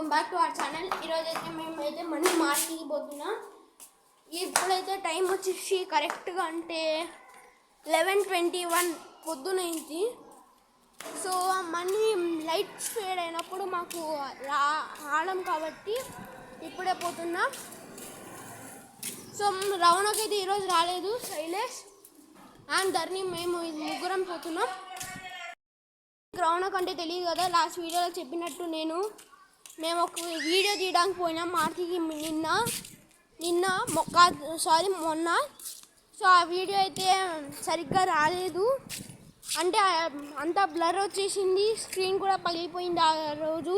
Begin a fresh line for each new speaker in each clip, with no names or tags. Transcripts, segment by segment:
Welcome back to our channel. ఈరోజైతే మేమైతే money మార్కెట్కి పోతున్నాం. ఇప్పుడైతే టైం వచ్చేసి కరెక్ట్గా అంటే 11:21 పొద్దునైంది. సో మనీ లైట్స్ ఫేడ్ అయినప్పుడు మాకు రావడం కాబట్టి ఇప్పుడే పోతున్నాం. సో రవణకైతే ఈరోజు రాలేదు, శైలేష్ అండ్ ధర్ని మేము ముగ్గురం పోతున్నాం. రవణకు అంటే తెలియదు కదా, లాస్ట్ వీడియోలో చెప్పినట్టు మేము ఒక వీడియో తీయడానికి పోయినాం మార్తికి మొన్న. సో ఆ వీడియో అయితే సరిగ్గా రాలేదు, అంటే అంతా బ్లర్ వచ్చేసింది, స్క్రీన్ కూడా పగిలిపోయింది ఆ రోజు.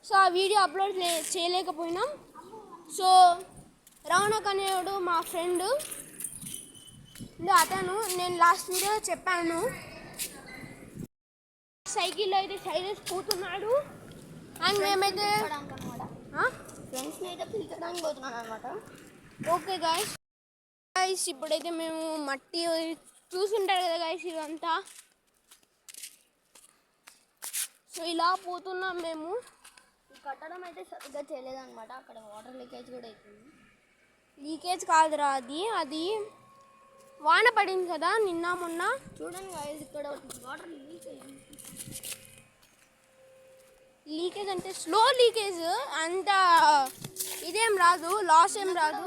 సో ఆ వీడియో అప్లోడ్ చేయలేకపోయినాం. సో రవణక్ అనేవాడు మా ఫ్రెండ్, అతను నేను లాస్ట్ వీడియో చెప్పాను సైకిల్లో అయితే శైలేష్ పోతున్నాడు. అండ్ మేమైతే
ఫ్రెండ్స్ని అయితే పిలిచడానికి పోతున్నాను అనమాట.
ఓకే గాయస్ ఇప్పుడైతే మేము మట్టి చూసుంటారు కదా గాయస్, ఇదంతా. సో ఇలా పోతున్నాం మేము.
ఈ కట్టడం అయితే సరిగ్గా చేయలేదన్నమాట, అక్కడ వాటర్ లీకేజ్ కూడా అవుతుంది.
లీకేజ్ కాదురా, అది వాన పడింది కదా నిన్న మొన్న.
చూడండి గాయస్, ఇక్కడ వాటర్
లీకేజ్ అంటే స్లో లీకేజ్, అంత ఇదేం రాదు, లాస్ ఏం రాదు.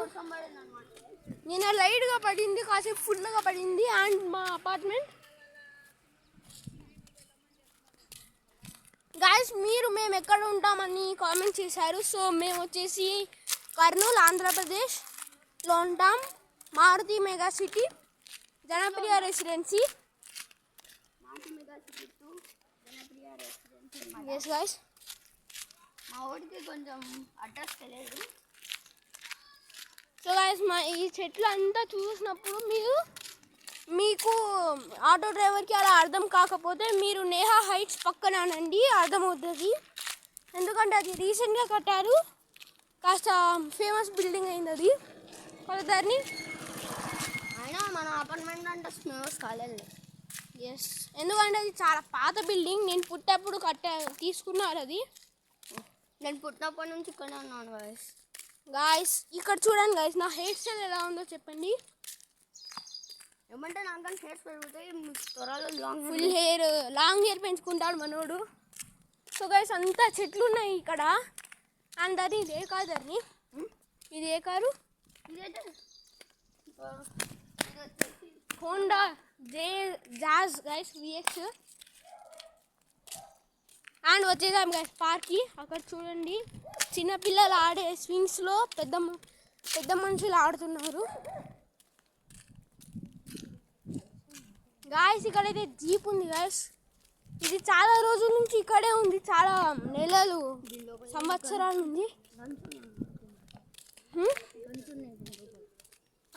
నిన్న లైట్గా పడింది, కాసేపు ఫుల్గా పడింది. అండ్ మా అపార్ట్మెంట్ గాయస్ మేము ఎక్కడ ఉంటామని కామెంట్ చేశారు. సో మేము వచ్చేసి కర్నూలు ఆంధ్రప్రదేశ్లో ఉంటాం, Maruti mega city, Janapriya residency. Yes guys,
మా ఊరికి కొంచెం అడ్రస్ తెలియదు.
సో గాయస్ ఈ చెట్లు అంతా చూసినప్పుడు మీకు ఆటో డ్రైవర్కి అలా అర్థం కాకపోతే మీరు నేహా హైట్స్ పక్కన అనండి, అర్థమవుతుంది. ఎందుకంటే అది రీసెంట్గా కట్టారు, కాస్త ఫేమస్ బిల్డింగ్ అయింది అది కొలదారిని.
అయినా మన అపార్ట్మెంట్ అంటే ఫేమస్ కాలేదు.
ఎస్, ఎందుకంటే అది చాలా పాత బిల్డింగ్. నేను పుట్టప్పుడు తీసుకున్నారు అది.
నేను పుట్టినప్పటి నుంచి ఇక్కడే ఉన్నాను
గాయస్. ఇక్కడ చూడండి గాయస్, నా హెయిర్ స్టైల్ ఎలా ఉందో చెప్పండి.
ఏమంటే నాకు హెయిర్స్ పెరుగుతాయి, త్వరలో
లాంగ్ హెయిర్ పెంచుకుంటాడు మనోడు. సో గైస్ అంతా చెట్లు ఉన్నాయి ఇక్కడ. అండ్ అది ఇదే కారు, ధర్ని ఇది ఏ కారు?
ఇదైతే
Honda jazz guys vx. And వచ్చేసాం గైస్ పార్క్కి. అక్కడ చూడండి చిన్నపిల్లలు ఆడే స్వింగ్స్లో పెద్ద మనుషులు ఆడుతున్నారు గాయస్. ఇక్కడైతే జీప్ ఉంది గాయస్, ఇది చాలా రోజుల నుంచి ఇక్కడే ఉంది, చాలా నెలలు సంవత్సరాల నుంచి.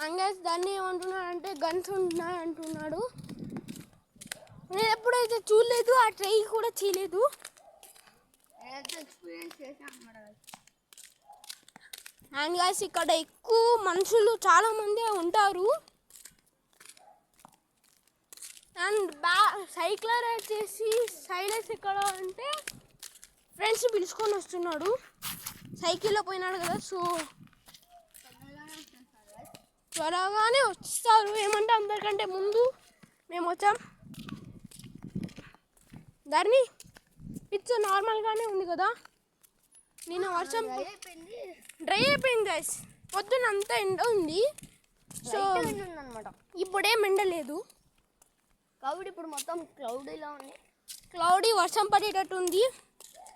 అంగేస్ దాన్ని ఏమంటున్నాడంటే గన్స్ ఉంటున్నాయి అంటున్నాడు. నేను ఎప్పుడైతే చూడలేదు, ఆ ట్రై కూడా చేయలేదు.
ఎక్స్పీరియన్స్ చేశాను.
అండ్ గాయస్ ఇక్కడ ఎక్కువ మనుషులు చాలా మంది ఉంటారు. అండ్ సైక్లర్ వచ్చేసి శైలేష్ ఎక్కడ అంటే ఫ్రెండ్స్ పిలుచుకొని వస్తున్నాడు, సైకిల్లో పోయినాడు కదా. సో త్వరగానే వస్తారు, ఏమంటే అందరికంటే ముందు మేము వచ్చాం. ధర్ని పిచ్ నార్మల్గానే ఉంది కదా, నేను వర్షం డ్రై అయిపోయింది గైస్. పొద్దున అంతా ఎండ ఉంది, సో
అనమాట.
ఇప్పుడేం ఎండలేదు
కాబట్టి ఇప్పుడు మొత్తం క్లౌడీలా ఉంది,
క్లౌడీ వర్షం పడేటట్టు ఉంది.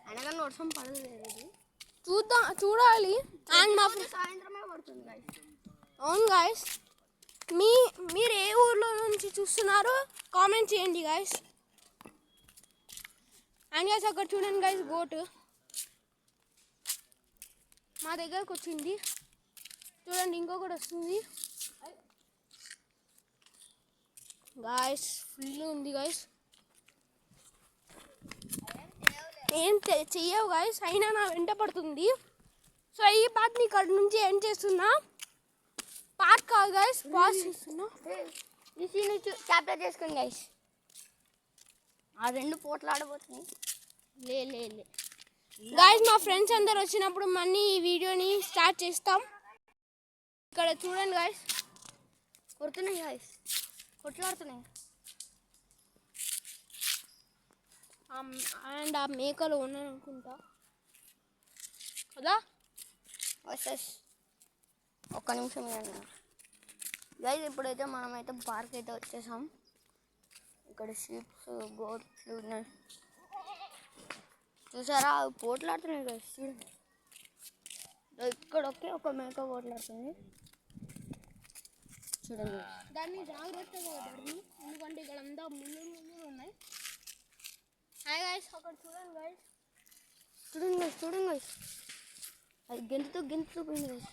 అనగానే వర్షం పడలేదు,
చూడాలి. అండ్ మా
సాయంత్రమే పడుతుంది గైస్.
అవును గాయస్, మీరు ఏ ఊర్లో నుంచి చూస్తున్నారో కామెంట్ చేయండి గాయస్. అండ్ గాయస్ అక్కడ చూడండి గాయస్, బోట్ మా దగ్గరకు వచ్చింది. చూడండి ఇంకొకటి వస్తుంది గాయస్, ఫుల్ ఉంది గాయస్. ఏం చెయ్యవు గాయస్, అయినా నా వెంట పడుతుంది. సో ఈ పార్ట్ని ఇక్కడ నుంచి ఏం చేస్తున్నా, పార్ట్ కాదు గైస్, పాజ్ చేస్తున్నా.
ఈ సీన్ క్యాప్చర్ చేసుకోండి గైస్. ఆ రెండు పోట్లు ఆడబోతున్నాయి.
లే గాయస్ మా ఫ్రెండ్స్ అందరు వచ్చినప్పుడు మళ్ళీ ఈ వీడియోని స్టార్ట్ చేస్తాం. ఇక్కడ చూడండి గాయస్,
కొడుతున్నాయి గాయస్, కొట్లాడుతున్నాయి.
అండ్ ఆ మేకలు ఉన్నాయి అనుకుంటా కదా.
వచ్చేసి ఒక్క నిమిషం గైస్, ఇప్పుడైతే మనమైతే పార్క్ అయితే వచ్చేసాం. ఇక్కడ షీప్స్, గోట్లు ఉన్నాయి చూసారా, అవి పోట్లాడుతున్నాయి గైస్. చూడండి, ఇక్కడ ఒక మేక పోట్లాడుతుంది చూడండి.
దాన్ని జాగ్రత్తగా పడండి, ఎందుకంటే ఇక్కడ అంతా ముళ్ళు ఉన్నాయి. హాయ్ గైస్, అక్కడ చూడండి గైస్,
చూడండి గైస్, అది గెంతుతూ పోయింది గైస్.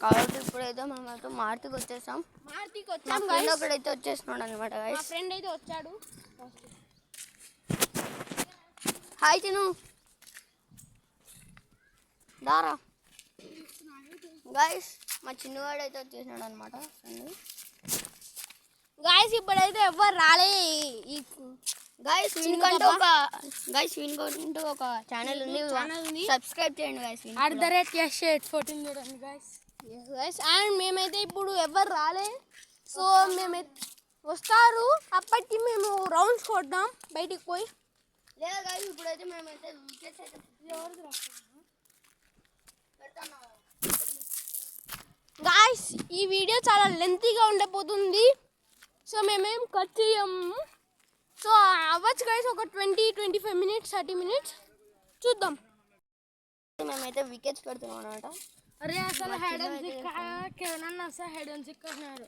కాబట్టి ఇప్పుడైతే మనమైతే మారుతికి వచ్చేసాం. అక్కడైతే వచ్చేస్తున్నాడు అనమాట గైస్.
మా ఫ్రెండ్ అయితే వచ్చాడు.
హాయ్ తిను దారా గైస్, మా చిన్నవాడు అయితే వచ్చేసినాడు అనమాట.
గాయస్ ఇప్పుడైతే ఎవరు రాలే.
గైస్ వీనికంటూ ఒక ఛానల్ ఉంది, సబ్స్క్రైబ్ చేయండి గైస్.
@14 చూడండి గైస్. అండ్ మేమైతే ఇప్పుడు ఎవరు రాలే, సో మేమైతే వస్తారు, అప్పటికి మేము రౌండ్స్ కొడదాం బయటికి పోయి.
లేదా గైస్ ఇప్పుడైతే మేమైతే
గాయస్ ఈ వీడియో చాలా లెంతీగా ఉండబోతుంది, సో మేమేం కట్ చేయము. సో అవ్వచ్చు గైస్, ఒక 20-25 మినిట్స్ 30 మినిట్స్ చూద్దాం.
మేమైతే వికెట్స్ పెడుతున్నాం అనమాట.
అరే అసలు హైడ్ అండ్ సీక్ కెవెన్ అన్న వస్తే హైడ్ అండ్ సీక్ అన్నారు,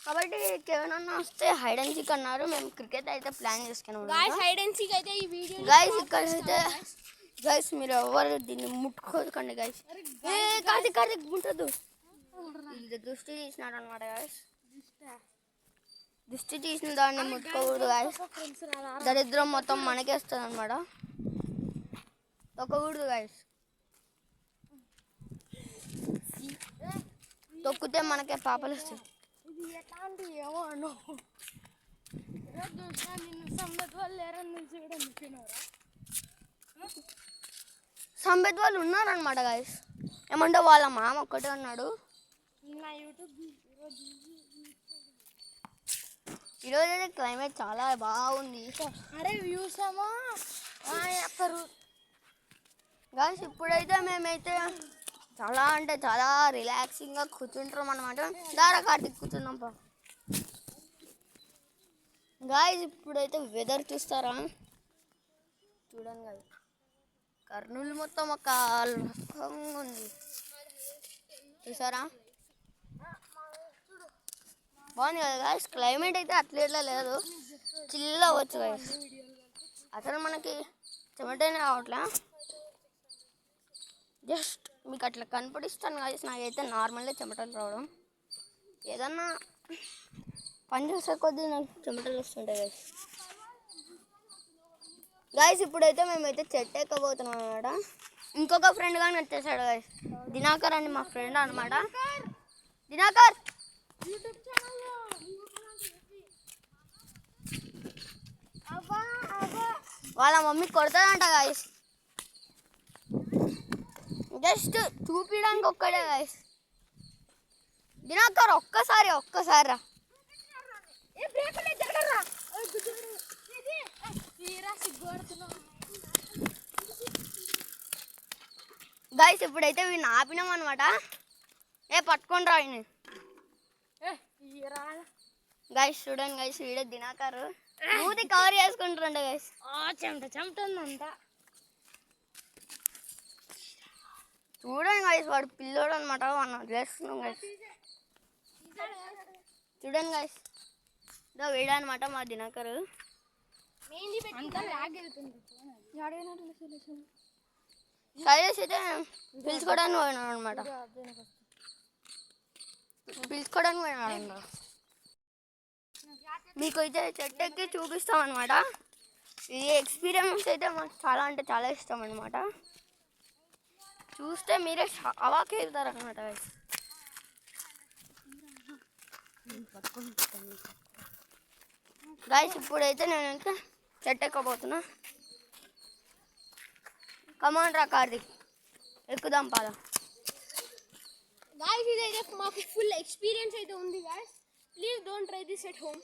కాబట్టి కెవెన్ అన్న వస్తే హైడ్ అండ్ సీక్ అన్నారు. మేము క్రికెట్ అయితే ప్లాన్ చేసుకున్నాం
గాయ్స్. హైడ్ అండ్ సీక్ అయితే ఈ వీడియో
గాయ్స్ ఇక్కడైతే గైస్ మీరు ఎవరు దీన్ని ముట్టుకోకండి గైస్. కార్తిక్ ముట్టద్దు, దృష్టి తీసినాడు అనమాట గైస్. దృష్టి తీసిన దాన్ని ముట్టుకోకూడదు గైస్, దరిద్రం మొత్తం మనకే వస్తుంది అనమాట. తొక్కకూడదు గైస్, తొక్కితే మనకే పాపలు వస్తాయి.
ఇది ఎట్లాంటి ఏమో అను సంబత్
వాళ్ళు ఉన్నారనమాట గైస్. ఏమంటే వాళ్ళ మామ ఒక్కటే ఉన్నాడు. ఈరోజు అయితే క్లైమేట్ చాలా బాగుంది.
అరే వ్యూస్ ఏమో
గైస్ ఇప్పుడైతే మేమైతే చాలా అంటే చాలా రిలాక్సింగ్గా కూర్చుంటాం అనమాట. దారా కార్తిక్ కూర్చున్నాం పా. గాయస్ ఇప్పుడైతే వెదర్ చూస్తారా, చూడండి గాయస్, కర్నూలు మొత్తం ఒక రకంగా ఉంది చూసారా, బాగుంది కదా గాయస్. క్లైమేట్ అయితే అట్లా లేదు, చిల్ అవ్వచ్చు గాయస్. అసలు మనకి చెమటనే రావట్లే, జస్ట్ మీకు అట్లా కనపడిస్తాను గాయస్. నాకైతే నార్మల్గా చెమటలు రావడం, ఏదన్నా పని చేసే కొద్దీ నాకు చెమటలు వస్తుంటాయి గాయస్. గాయస్ ఇప్పుడైతే మేమైతే చెట్టు ఎక్కబోతున్నాం అనమాట. ఇంకొక ఫ్రెండ్ కానీ వచ్చేసాడు గాయస్, దినాకర్ అని మా ఫ్రెండ్ అనమాట. దినాకర్ వాళ్ళ మమ్మీ కొడతాదంట గాయస్, జస్ట్ చూపించడానికి ఒక్కడే గాయస్. దినాకర్ ఒక్కసారి రా. గాయస్ ఇప్పుడైతే వీడిని ఆపినాం అనమాట. పట్టుకొని రా ఆయన. గాయస్ చూడండి గాయస్, వీడే దినాకర్ మూతి కవర్ చేసుకుంటారంట గాయస్.
చెమట ఉందంట.
చూడండి గాయస్, వాడు పిల్లోడు అనమాట, వాడిని వదిలేస్తున్నాం గాయస్. చూడండి గాయస్, ఇదో వీడే అనమాట మా దినాకర్. శైలేష్ అయితే పిలుచుకోవడానికి పోయినాడు అనమాట. మీకు అయితే చెట్టు ఎక్కి చూపిస్తాం అనమాట. ఈ ఎక్స్పీరియన్స్ అయితే మాకు చాలా అంటే చాలా ఇష్టం అనమాట. చూస్తే మీరే అవాక్ అవుతారు అనమాట. గాయస్ ఇప్పుడైతే నేనైతే చెట్టు ఎక్కబోతున్నా. కమాన్ రా కార్తిక్, ఎక్కుదాం పాద.
గాయస్ ఇదైతే మాకు ఫుల్ ఎక్స్పీరియన్స్ అయితే ఉంది guys. Please don't try this at home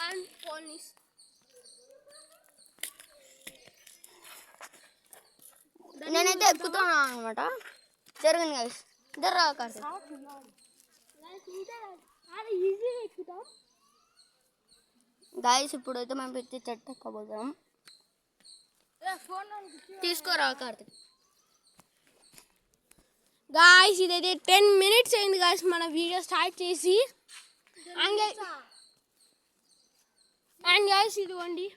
and police.
నేనైతే ఎక్కుతున్నాను అనమాట. జరగండి గాయస్, ఇద్దరు రా కార్తిక్.
ఈజీగా ఎక్కుతాం.
గాయస్ ఇప్పుడైతే మనం పెట్టి చెట్టు ఎక్కబోతున్నాం. తీసుకోరా కార్తిక్.
గాయస్ ఇదైతే 10 minutes అయింది గాయస్ మన వీడియో స్టార్ట్ చేసి. అండ్ గాయస్ ఇదిగోండి.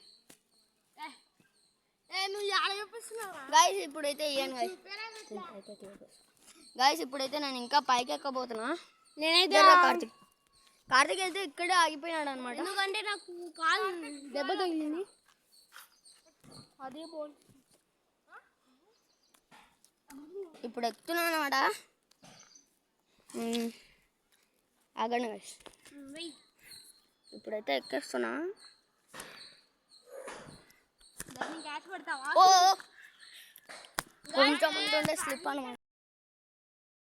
నువ్వు ఎలా చెప్పిస్తున్నావు
గాయస్ ఇప్పుడైతే ఇయ్యాను గాయస్. గాయస్ ఇప్పుడైతే నేను ఇంకా పైకి ఎక్కబోతున్నా.
నేనైతే
కార్తిక్ కార్తిక్ అయితే ఇక్కడే ఆగిపోయినాడు అనమాట.
ఎందుకంటే నాకు కాలు దెబ్బ తగిలింది. అదే బోల్.
ఇప్పుడు ఎక్కుతున్నాను అనమాట. ఆగండి గాయస్, ఇప్పుడైతే ఎక్కేస్తున్నా.
క్యాచ్ పడతావా?
ఓ కొంచెం ఉంటుండే స్లిప్ అనమాట.